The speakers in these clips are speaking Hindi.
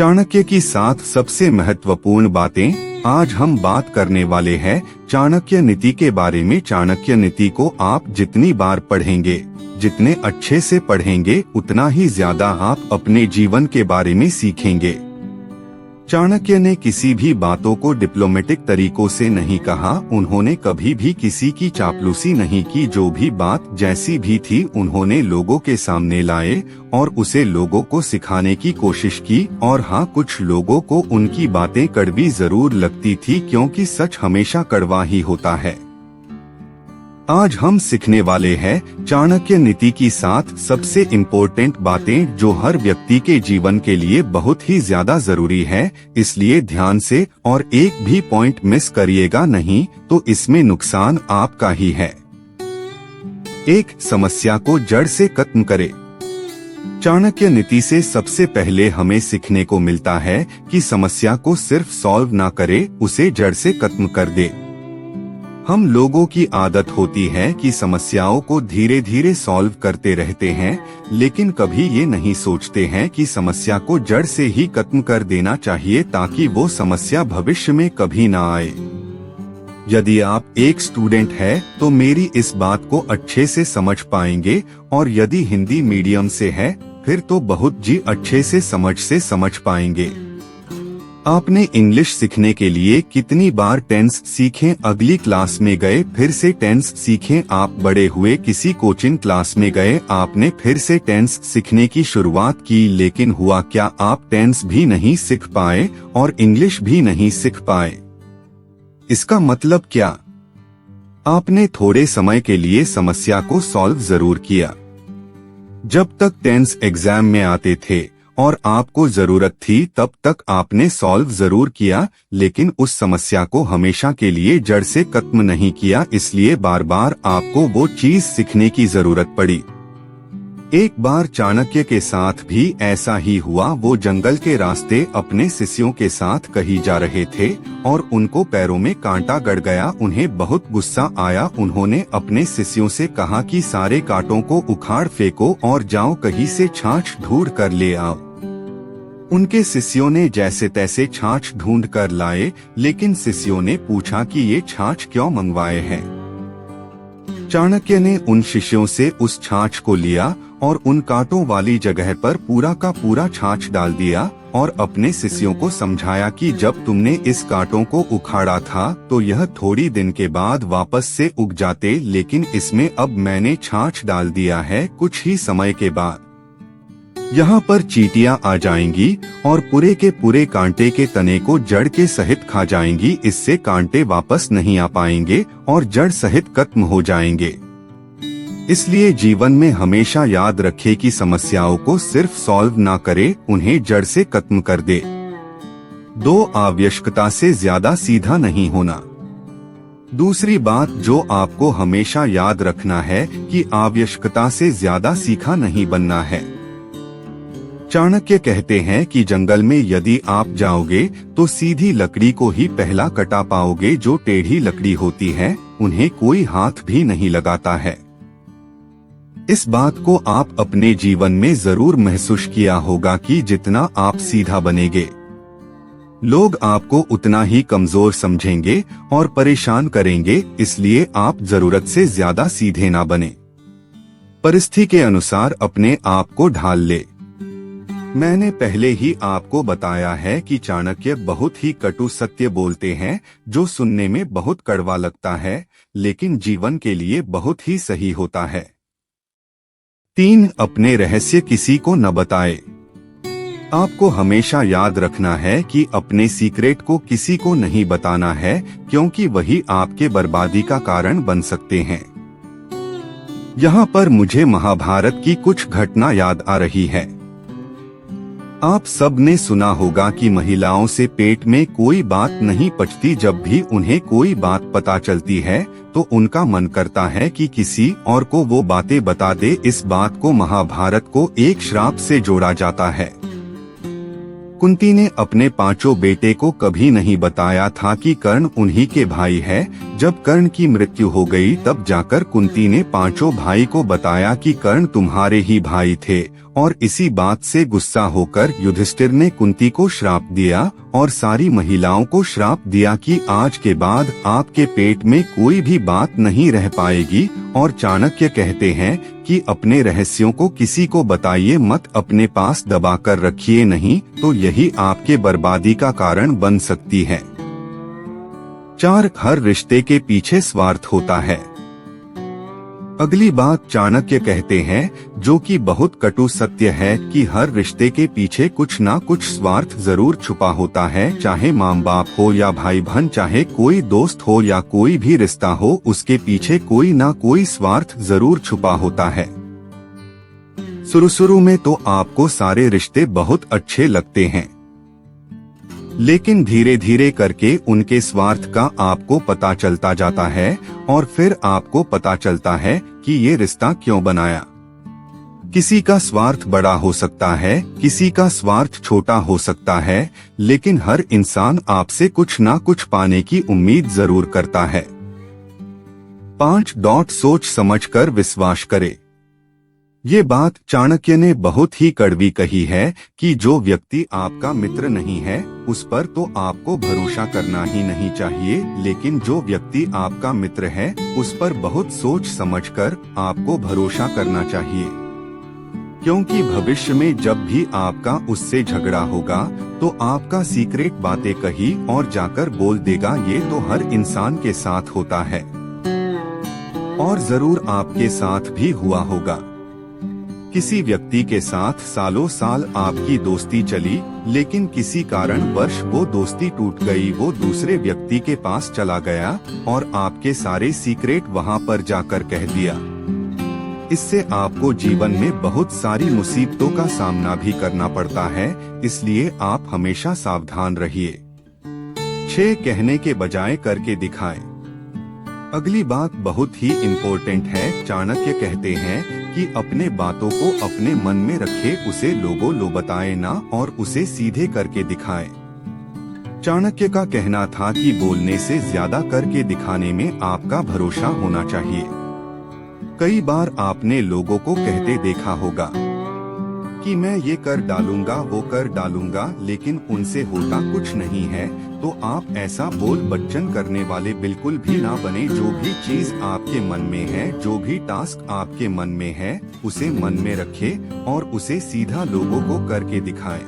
चाणक्य की 7 सबसे महत्वपूर्ण बातें। आज हम बात करने वाले हैं चाणक्य नीति के बारे में। चाणक्य नीति को आप जितनी बार पढ़ेंगे, जितने अच्छे से पढ़ेंगे, उतना ही ज्यादा आप अपने जीवन के बारे में सीखेंगे। चाणक्य ने किसी भी बातों को डिप्लोमेटिक तरीकों से नहीं कहा। उन्होंने कभी भी किसी की चापलूसी नहीं की। जो भी बात जैसी भी थी उन्होंने लोगों के सामने लाए और उसे लोगों को सिखाने की कोशिश की। और हाँ, कुछ लोगों को उनकी बातें कड़वी जरूर लगती थी, क्योंकि सच हमेशा कड़वा ही होता है। आज हम सीखने वाले हैं चाणक्य नीति की 7 सबसे इम्पोर्टेंट बातें, जो हर व्यक्ति के जीवन के लिए बहुत ही ज्यादा जरूरी है। इसलिए ध्यान से और एक भी पॉइंट मिस करिएगा नहीं, तो इसमें नुकसान आपका ही है। 1. समस्या को जड़ से खत्म करे। चाणक्य नीति से सबसे पहले हमें सीखने को मिलता है कि समस्या को सिर्फ सॉल्व ना करे, उसे जड़ से खत्म कर दे। हम लोगों की आदत होती है कि समस्याओं को धीरे धीरे सॉल्व करते रहते हैं, लेकिन कभी ये नहीं सोचते हैं कि समस्या को जड़ से ही खत्म कर देना चाहिए, ताकि वो समस्या भविष्य में कभी ना आए। यदि आप एक स्टूडेंट हैं, तो मेरी इस बात को अच्छे से समझ पाएंगे, और यदि हिंदी मीडियम से है, फिर तो बहुत अच्छे से समझ पाएंगे। आपने इंग्लिश सीखने के लिए कितनी बार टेंस सीखें? अगली क्लास में गए, फिर से टेंस सीखें। आप बड़े हुए, किसी कोचिंग क्लास में गए, आपने फिर से टेंस सीखने की शुरुआत की, लेकिन हुआ क्या? आप टेंस भी नहीं सीख पाए और इंग्लिश भी नहीं सीख पाए। इसका मतलब क्या? आपने थोड़े समय के लिए समस्या को सॉल्व जरूर किया। जब तक टेंस एग्जाम में आते थे और आपको जरूरत थी, तब तक आपने सॉल्व जरूर किया, लेकिन उस समस्या को हमेशा के लिए जड़ से खत्म नहीं किया। इसलिए बार बार आपको वो चीज सीखने की जरूरत पड़ी। एक बार चाणक्य के साथ भी ऐसा ही हुआ। वो जंगल के रास्ते अपने शिष्यों के साथ कहीं जा रहे थे और उनको पैरों में कांटा गड़ गया। उन्हें बहुत गुस्सा आया। उन्होंने अपने शिष्यों से कहा कि सारे कांटों को उखाड़ फेंको और जाओ कहीं से छाछ ढूंढ कर ले आओ। उनके शिष्यों ने जैसे तैसे छाछ ढूंढ कर लाए, लेकिन शिष्यों ने पूछा कि ये छाछ क्यों मंगवाए हैं। चाणक्य ने उन शिष्यों से उस छाछ को लिया और उन कांटों वाली जगह पर पूरा का पूरा छाछ डाल दिया और अपने शिष्यों को समझाया कि जब तुमने इस कांटों को उखाड़ा था तो यह थोड़ी दिन के बाद वापस से उग जाते, लेकिन इसमें अब मैंने छाछ डाल दिया है। कुछ ही समय के बाद यहाँ पर चींटियां आ जाएंगी और पूरे के पूरे कांटे के तने को जड़ के सहित खा जाएंगी। इससे कांटे वापस नहीं आ पाएंगे और जड़ सहित खत्म हो जाएंगे। इसलिए जीवन में हमेशा याद रखें कि समस्याओं को सिर्फ सॉल्व ना करे, उन्हें जड़ से खत्म कर दे। 2. आवश्यकता से ज्यादा सीधा नहीं होना। दूसरी बात जो आपको हमेशा याद रखना है कि आवश्यकता से ज्यादा सीखा नहीं बनना है। चाणक्य कहते हैं कि जंगल में यदि आप जाओगे तो सीधी लकड़ी को ही पहला कटा पाओगे। जो टेढ़ी लकड़ी होती है उन्हें कोई हाथ भी नहीं लगाता है। इस बात को आप अपने जीवन में जरूर महसूस किया होगा कि जितना आप सीधा बनेंगे, लोग आपको उतना ही कमजोर समझेंगे और परेशान करेंगे। इसलिए आप जरूरत से ज्यादा सीधे ना बने। परिस्थिति के अनुसार अपने आप को ढाल ले। मैंने पहले ही आपको बताया है कि चाणक्य बहुत ही कटु सत्य बोलते हैं, जो सुनने में बहुत कड़वा लगता है, लेकिन जीवन के लिए बहुत ही सही होता है। 3. अपने रहस्य किसी को न बताए। आपको हमेशा याद रखना है कि अपने सीक्रेट को किसी को नहीं बताना है, क्योंकि वही आपके बर्बादी का कारण बन सकते हैं। यहाँ पर मुझे महाभारत की कुछ घटना याद आ रही है। आप सब ने सुना होगा कि महिलाओं से पेट में कोई बात नहीं पचती। जब भी उन्हें कोई बात पता चलती है तो उनका मन करता है कि किसी और को वो बातें बता दे। इस बात को महाभारत को एक श्राप से जोड़ा जाता है। कुंती ने अपने पांचों बेटे को कभी नहीं बताया था कि कर्ण उन्हीं के भाई है। जब कर्ण की मृत्यु हो गई तब जाकर कुंती ने पांचों भाई को बताया कि कर्ण तुम्हारे ही भाई थे, और इसी बात से गुस्सा होकर युधिष्ठिर ने कुंती को श्राप दिया और सारी महिलाओं को श्राप दिया कि आज के बाद आपके पेट में कोई भी बात नहीं रह पाएगी। और चाणक्य कहते हैं कि अपने रहस्यों को किसी को बताइए मत, अपने पास दबा कर रखिए, नहीं तो यही आपके बर्बादी का कारण बन सकती है। 4 हर रिश्ते के पीछे स्वार्थ होता है। अगली बात चाणक्य कहते हैं, जो कि बहुत कटु सत्य है, कि हर रिश्ते के पीछे कुछ ना कुछ स्वार्थ जरूर छुपा होता है। चाहे माँ बाप हो या भाई बहन, चाहे कोई दोस्त हो या कोई भी रिश्ता हो, उसके पीछे कोई ना कोई स्वार्थ जरूर छुपा होता है। शुरू में तो आपको सारे रिश्ते बहुत अच्छे लगते हैं, लेकिन धीरे धीरे करके उनके स्वार्थ का आपको पता चलता जाता है, और फिर आपको पता चलता है कि ये रिश्ता क्यों बनाया। किसी का स्वार्थ बड़ा हो सकता है, किसी का स्वार्थ छोटा हो सकता है, लेकिन हर इंसान आपसे कुछ ना कुछ पाने की उम्मीद जरूर करता है। 5. सोच समझकर विश्वास करे। ये बात चाणक्य ने बहुत ही कड़वी कही है कि जो व्यक्ति आपका मित्र नहीं है उस पर तो आपको भरोसा करना ही नहीं चाहिए, लेकिन जो व्यक्ति आपका मित्र है उस पर बहुत सोच समझकर आपको भरोसा करना चाहिए, क्योंकि भविष्य में जब भी आपका उससे झगड़ा होगा तो आपका सीक्रेट बातें कही और जाकर बोल देगा। ये तो हर इंसान के साथ होता है और जरूर आपके साथ भी हुआ होगा। किसी व्यक्ति के साथ सालों साल आपकी दोस्ती चली, लेकिन किसी कारणवश वो दोस्ती टूट गई, वो दूसरे व्यक्ति के पास चला गया और आपके सारे सीक्रेट वहां पर जाकर कह दिया। इससे आपको जीवन में बहुत सारी मुसीबतों का सामना भी करना पड़ता है, इसलिए आप हमेशा सावधान रहिए। 6 कहने के बजाय करके दिखाएं। अगली बात बहुत ही इम्पोर्टेंट है। चाणक्य कहते हैं कि अपने बातों को अपने मन में रखे, उसे लोगों बताए ना, और उसे सीधे करके दिखाएं। चाणक्य का कहना था कि बोलने से ज्यादा करके दिखाने में आपका भरोसा होना चाहिए। कई बार आपने लोगों को कहते देखा होगा कि मैं ये कर डालूंगा, वो कर डालूंगा, लेकिन उनसे होता कुछ नहीं है। तो आप ऐसा बोल बच्चन करने वाले बिल्कुल भी ना बने। जो भी चीज आपके मन में है, जो भी टास्क आपके मन में है, उसे मन में रखें और उसे सीधा लोगों को करके दिखाएं।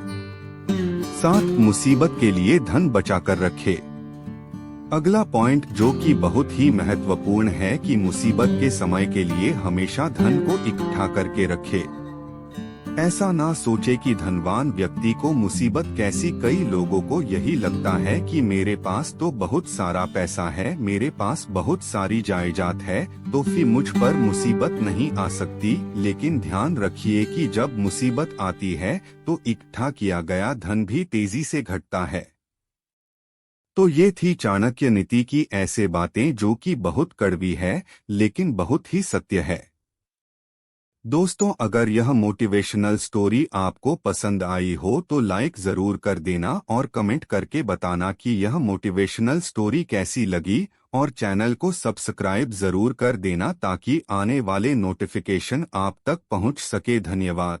7 मुसीबत के लिए धन बचा कर रखे। अगला पॉइंट जो कि बहुत ही महत्वपूर्ण है कि मुसीबत के समय के लिए हमेशा धन को इकट्ठा करके रखे। ऐसा ना सोचे कि धनवान व्यक्ति को मुसीबत कैसी। कई लोगों को यही लगता है कि मेरे पास तो बहुत सारा पैसा है, मेरे पास बहुत सारी जायदाद है, तो फिर मुझ पर मुसीबत नहीं आ सकती। लेकिन ध्यान रखिए कि जब मुसीबत आती है तो इकट्ठा किया गया धन भी तेजी से घटता है। तो ये थी चाणक्य नीति की ऐसे बातें जो कि बहुत कड़वी है, लेकिन बहुत ही सत्य है। दोस्तों, अगर यह मोटिवेशनल स्टोरी आपको पसंद आई हो तो लाइक जरूर कर देना और कमेंट करके बताना कि यह मोटिवेशनल स्टोरी कैसी लगी, और चैनल को सब्सक्राइब जरूर कर देना ताकि आने वाले नोटिफिकेशन आप तक पहुंच सके। धन्यवाद।